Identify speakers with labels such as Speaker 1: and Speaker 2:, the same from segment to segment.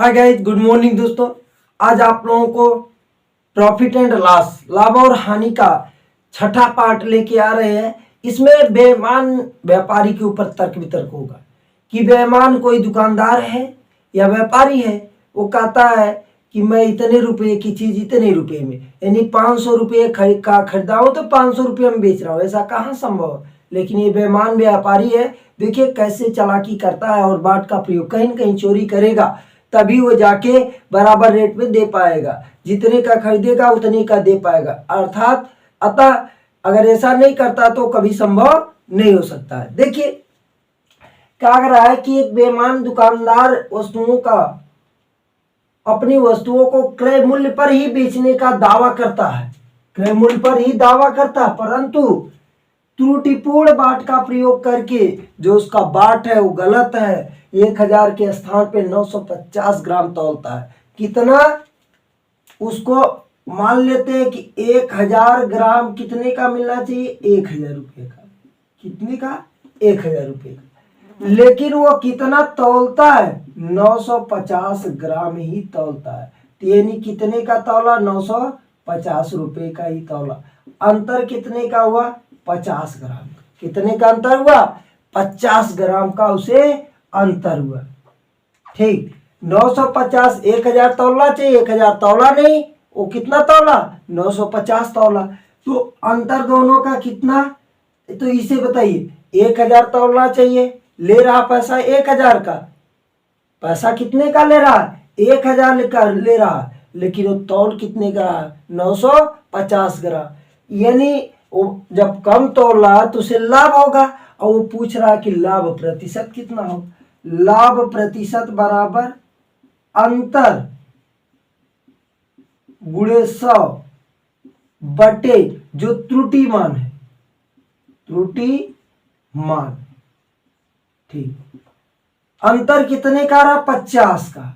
Speaker 1: Hi guys, good morning दोस्तों। आज आप लोगों को प्रॉफिट एंड लॉस, लाभ और हानि का छठा पार्ट लेके आ रहे हैं। इसमें बेईमान व्यापारी के ऊपर तर्क वितर्क होगा कि बेईमान कोई दुकानदार है या व्यापारी है। वो कहता है कि मैं इतने रुपए की चीज इतने रुपए में, यानी 500 रुपये का खरीदा हूं तो 500 रुपये में बेच रहा हूँ। ऐसा कहाँ संभव है? लेकिन ये बेईमान व्यापारी है। देखिए कैसे चालाकी करता है और बाट का प्रयोग, कहीं न कहीं चोरी करेगा तभी वो जाके बराबर रेट में दे पाएगा। जितने का खरीदेगा उतने का दे पाएगा। अर्थात अतः अगर ऐसा नहीं करता तो कभी संभव नहीं हो सकता है। देखिए क्या कर रहा है कि एक बेईमान दुकानदार वस्तुओं का, अपनी वस्तुओं को क्रय मूल्य पर ही बेचने का दावा करता है, क्रय मूल्य पर ही दावा करता है, परंतु त्रुटिपूर्ण बाट का प्रयोग करके जो उसका बाट है वो गलत है। 1000 के स्थान पे 950 ग्राम तौलता है। कितना? उसको मान लेते हैं कि 1000 ग्राम कितने का मिलना चाहिए? 1000 रुपये का। कितने का? 1000 रुपये का। लेकिन वो कितना तौलता है? 950 ग्राम ही तौलता है। यानी कितने का तौला? 950 रुपये का ही तौला। अंतर कितने का हुआ? 50 ग्राम। कितने का अंतर हुआ? 50 ग्राम का उसे अंतर हुआ। ठीक, 950, 1000 तौलना चाहिए, 1000 तौला नहीं, वो कितना तौला? 950 तौला। तो अंतर दोनों का कितना? तो इसे बताइए, 1000 तौलना चाहिए, ले रहा पैसा 1000 का। पैसा कितने का ले रहा है? 1000 का ले रहा है, लेकिन वो तौल कितने का? 950 ग्राम। यानी वो जब कम तौला तो उसे लाभ होगा। और वो पूछ रहा है कि लाभ प्रतिशत कितना हो? लाभ प्रतिशत बराबर अंतर गुणे 100 बटे जो त्रुटि मान है, त्रुटि मान। ठीक, अंतर कितने का रहा? 50 का,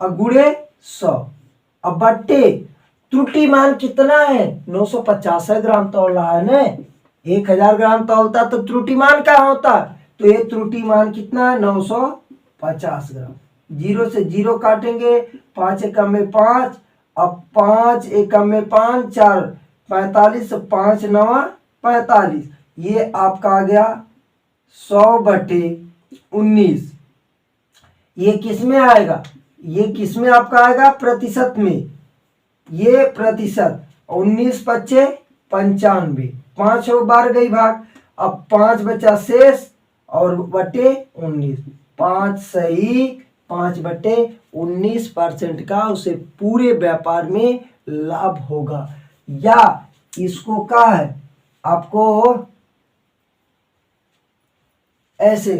Speaker 1: और गुणे 100, अब बट्टे त्रुटि मान कितना है? 950 ग्राम तौल रहा है ना। 1000 ग्राम तौलता तो त्रुटि मान क्या होता? तो ये त्रुटि मान कितना है? 950 ग्राम। 0 से 0 काटेंगे, 5 एकम में 5, अब 5 एकम में 5, 4 45, 5 9 45। ये आपका आ गया 100 बटे 19। ये किस में आएगा? ये किस में आपका आएगा? प्रतिशत में। ये प्रतिशत। 19 पच्चे 95, 5 बार गई भाग, अब 5 बचा शेष और बटे 19। 5 सही 5 बटे 19% का उसे पूरे व्यापार में लाभ होगा। या इसको क्या है आपको ऐसे,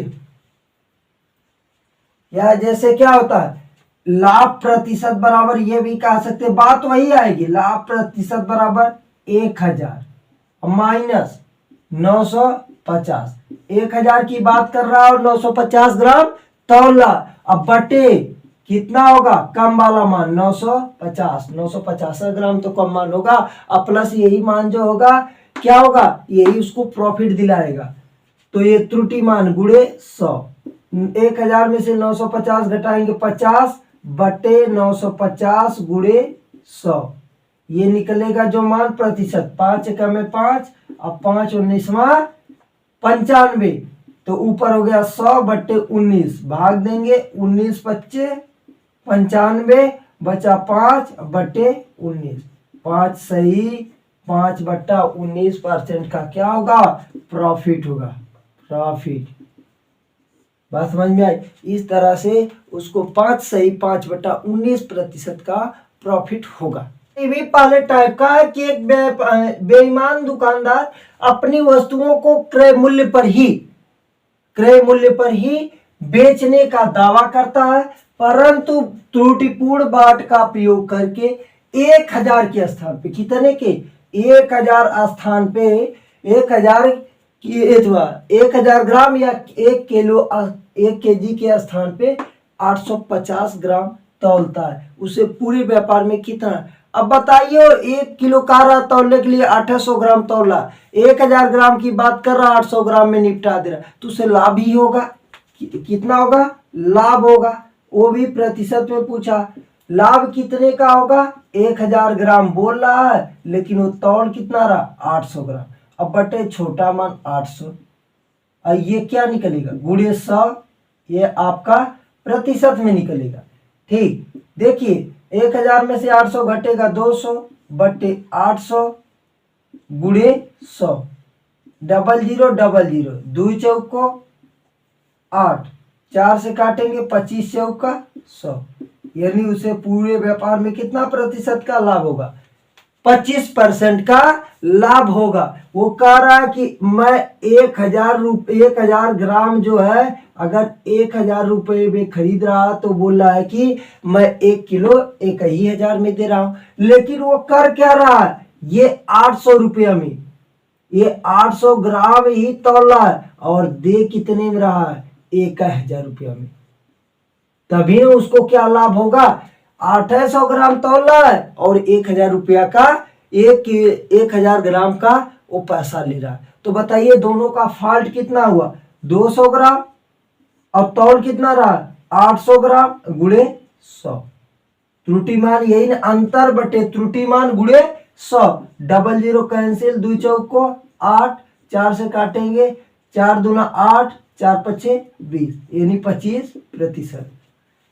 Speaker 1: या जैसे क्या होता है, लाभ प्रतिशत बराबर, ये भी कह सकते, बात वही आएगी। लाभ प्रतिशत बराबर 1000 माइनस 950। 1000 की बात कर रहा है और 950 ग्राम तौला। अब बटे कितना होगा? कम वाला मान 950। 950 ग्राम तो कम मान होगा। अब प्लस यही मान जो होगा क्या होगा? यही उसको प्रॉफिट दिलाएगा। तो ये त्रुटि मान गुणे 100। 1000 में से 950 घटाएंगे 50 बटे 950 गुणे 100। ये निकलेगा जो मान प्रतिशत। 5 एकम में 5, अब 5 19वां 95। तो ऊपर हो गया 100 बटे 19, भाग देंगे 19 पच्चे 95, बचा 5 बटे 19। 5 सही 5 बटा 19% का क्या होगा? प्रॉफिट होगा। प्रॉफिट, बात समझ में आई? इस तरह से उसको 5 सही 5 बटा 19% का प्रॉफिट होगा। ये भी पहले टाइप का है कि एक बेईमान दुकानदार अपनी वस्तुओं को क्रय मूल्य पर ही बेचने का दावा करता है, परंतु त्रुटिपूर्ण बाट का प्रयोग करके 1000 के स्थान पे, कितने के? 1000 स्थान पे 1000 ग्राम या 1 किलो 1 केजी के स्थान पे 850 ग्राम तौलता है। उसे पूरे व्यापार में कितना? अब बताइए, 1 किलो का रहा तौलने के लिए 800 ग्राम तौला, 1000 ग्राम की बात कर रहा, 800 ग्राम में निपटा दे रहा, तो उसे लाभ ही होगा। कितना होगा? लाभ होगा। वो भी प्रतिशत में पूछा। लाभ कितने का होगा, 1000 ग्राम बोल रहा है लेकिन वो तौल कितना रहा, 800 ग्राम। अब बटे छोटा मान 800, और ये क्या निकलेगा, गुणे 100, ये आपका प्रतिशत में निकलेगा। ठीक, देखिए 1000 में से 800 घटेगा 200 बटे 800 गुणे 100, 00 00, 2 चौको 8, 4 से काटेंगे 25 चौका 100, यानी उसे पूरे व्यापार में कितना प्रतिशत का लाभ होगा, 25% का लाभ होगा। वो कह रहा है कि मैं 1000 ग्राम जो है अगर 1000 रुपये में खरीद रहा तो बोल रहा है कि मैं 1 किलो 1000 में दे रहा हूं, लेकिन वो कर क्या रहा है, ये 800 रुपया में, ये 800 ग्राम ही तौल रहा है और दे कितने में रहा है, 1000 रुपया में। तभी उसको क्या लाभ होगा, 800 ग्राम तौल रहा है और 1000 रुपया का 1000 ग्राम का वो पैसा ले रहा है। तो बताइए दोनों का फॉल्ट कितना हुआ, 200 ग्राम, और तौल कितना रहा, 800 ग्राम गुणे 100। त्रुटिमान यही ना, अंतर बटे त्रुटिमान गुणे 100, 00 कैंसिल, 2 चौको 8, 4 से काटेंगे 4 दूना 8, 4 पचे 20, यानी 25%।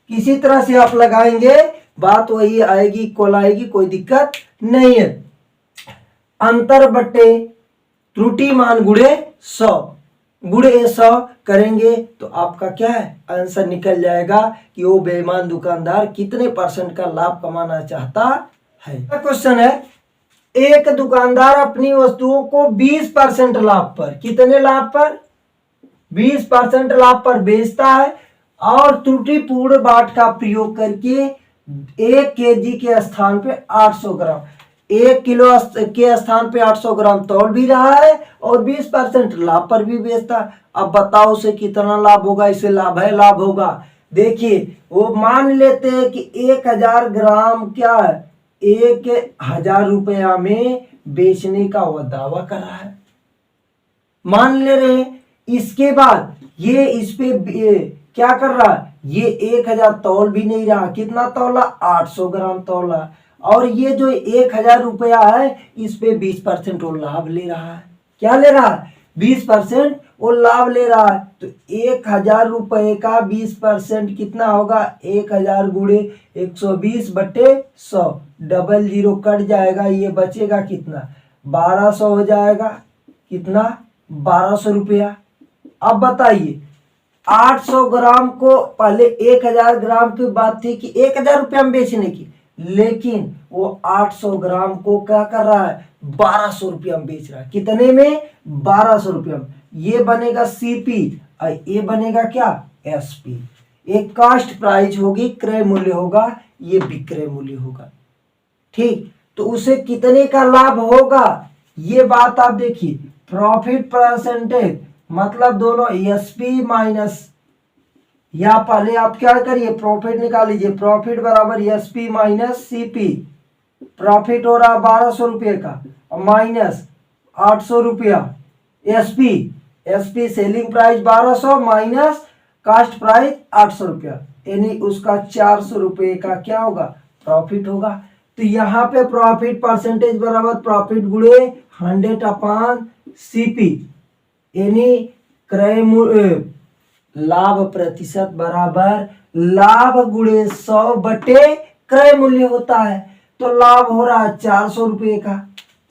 Speaker 1: किसी तरह से आप लगाएंगे बात वही आएगी, इक्वल आएगी, कोई दिक्कत नहीं है। अंतर बटे त्रुटिमान गुणे 100, गुणे 100 करेंगे तो आपका क्या है, आंसर निकल जाएगा कि वो बेईमान दुकानदार कितने % का लाभ कमाना चाहता है। क्वेश्चन है, एक दुकानदार अपनी वस्तुओं को 20% लाभ पर, कितने लाभ पर, 20% लाभ पर बेचता है और त्रुटिपूर्ण बाट का प्रयोग करके 1 केजी के स्थान पे 800 ग्राम, 1 किलो के स्थान पे 800 ग्राम तौल भी रहा है और 20% लाभ पर भी बेचता है। अब बताओ उसे कितना लाभ होगा, इसे लाभ है, लाभ होगा। देखिए वो मान लेते हैं कि 1000 ग्राम क्या है, 1000 रुपया में बेचने का वह दावा कर रहा है, मान ले रहे हैं। इसके बाद ये इस पे क्या कर रहा है, ये 1000 तौल भी नहीं रहा, कितना तौला, 800 ग्राम तौला, और ये जो 1000 रुपया है इस पे 20% वो लाभ ले रहा है। क्या ले रहा है, 20% वो लाभ ले रहा है। तो 1000 रुपये का 20% कितना होगा, 1000 गुणे 120 बटे 100, 00 कट जाएगा, ये बचेगा कितना, 1200 हो जाएगा, कितना, 1200 रुपया। अब बताइए 800 ग्राम को, पहले 1000 ग्राम की बात थी कि 1000 रुपया में बेचने की, लेकिन वो 800 ग्राम को क्या कर रहा है, 1200 रुपया में बेच रहा है। कितने में, 1200 रुपया में। ये बनेगा सीपी और ये बनेगा क्या, एसपी। एक कास्ट प्राइस होगी, क्रय मूल्य होगा, ये विक्रय मूल्य होगा। ठीक, तो उसे कितने का लाभ होगा, ये बात आप देखिए। प्रॉफिट परसेंटेज मतलब दोनों एसपी माइनस, या पहले आप क्या करिए, प्रॉफिट निकाल लीजिए, प्रॉफिट बराबर एसपी माइनस सीपी। प्रॉफिट हो रहा 1200 रुपये का माइनस 800 रुपया, SP, SP selling price 1200 minus cost price 800 रुपया, यानी उसका 400 रुपये का क्या होगा, प्रॉफिट होगा। तो यहाँ पे प्रॉफिट परसेंटेज बराबर प्रॉफिट गुणे 100 अपॉन सीपी, यानी क्रय मूल्य लाभ प्रतिशत बराबर लाभ गुणे 100 बटे क्रय मूल्य होता है। तो लाभ हो रहा है 400 रुपये का,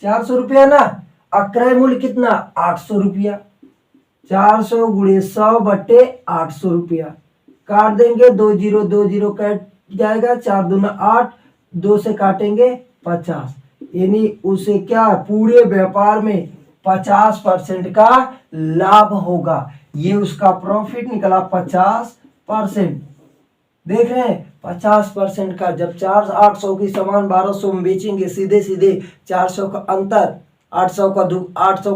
Speaker 1: 400 रुपया ना, और क्रय मूल्य कितना, 800 रुपया। 400 गुणे 100 बटे 800 रुपया, काट देंगे, 20 कट जाएगा, 4 दूना 8, 2 से काटेंगे 50, यानी उसे क्या, पूरे व्यापार में 50% का लाभ होगा। ये उसका प्रॉफिट निकला 50%। देख रहे हैं 50% का, जब 800 की सामान 1200 में बेचेंगे, सीधे सीधे 400 का अंतर, 800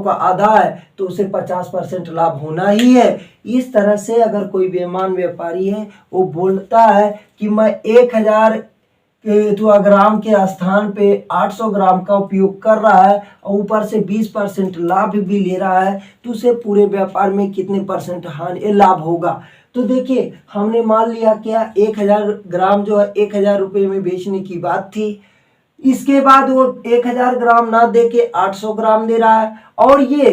Speaker 1: का आधा है, तो उसे 50% लाभ होना ही है। इस तरह से अगर कोई बेईमान व्यापारी है वो बोलता है कि मैं 1000 ग्राम के स्थान पे 800 ग्राम का उपयोग कर रहा है और ऊपर से 20% लाभ भी ले रहा है, तो उसे पूरे व्यापार में कितने % हानि लाभ होगा। तो देखिए हमने मान लिया क्या 1000 ग्राम जो है 1000 रुपये में बेचने की बात थी। इसके बाद वो 1000 ग्राम ना दे के 800 ग्राम दे रहा है और ये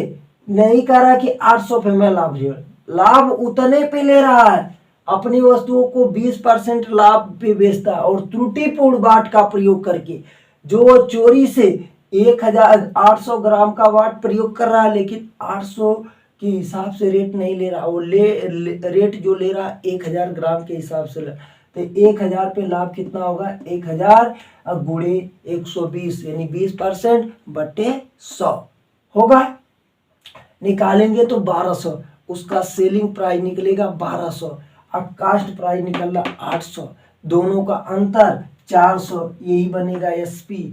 Speaker 1: नहीं कह रहा कि 800 पे मैं लाभ ले, लाभ उतने पे ले रहा है। अपनी वस्तुओं को 20% लाभ पे बेचता है और त्रुटिपूर्ण वाट का प्रयोग करके, जो चोरी से 1800 ग्राम का वाट प्रयोग कर रहा है लेकिन 800 के हिसाब से रेट नहीं ले रहा, वो रेट जो ले रहा है 1000 ग्राम के हिसाब से तो 1000 पे लाभ कितना होगा, 1000 गुणे 120 यानी 20% बटे 100 होगा। निकालेंगे तो 1200, उसका सेलिंग प्राइस निकलेगा 1200 और कास्ट प्राइस निकल रहा 800, दोनों का अंतर 400, यही बनेगा एसपी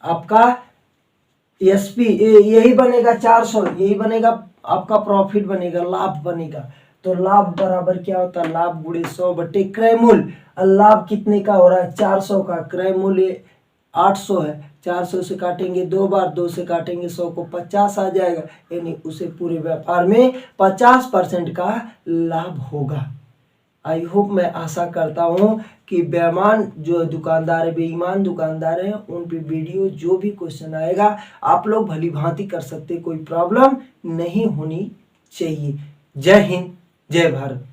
Speaker 1: आपका, एसपी यही बनेगा 400, यही बनेगा आपका प्रॉफिट बनेगा, लाभ बनेगा। तो लाभ बराबर क्या होता है, लाभ गुणे 100 बटे क्रय मूल्य। लाभ कितने का हो रहा है, 400 का, क्रय मूल्य 800 है, 400 से काटेंगे 2 बार, 2 से काटेंगे 100 को 50 आ जाएगा, यानी उसे पूरे व्यापार में 50% का लाभ होगा। आई होप, मैं आशा करता हूँ कि बेईमान जो दुकानदार है, बेईमान दुकानदार हैं, उन पे वीडियो जो भी क्वेश्चन आएगा आप लोग भली भांति कर सकते, कोई प्रॉब्लम नहीं होनी चाहिए। जय हिंद, जय भारत।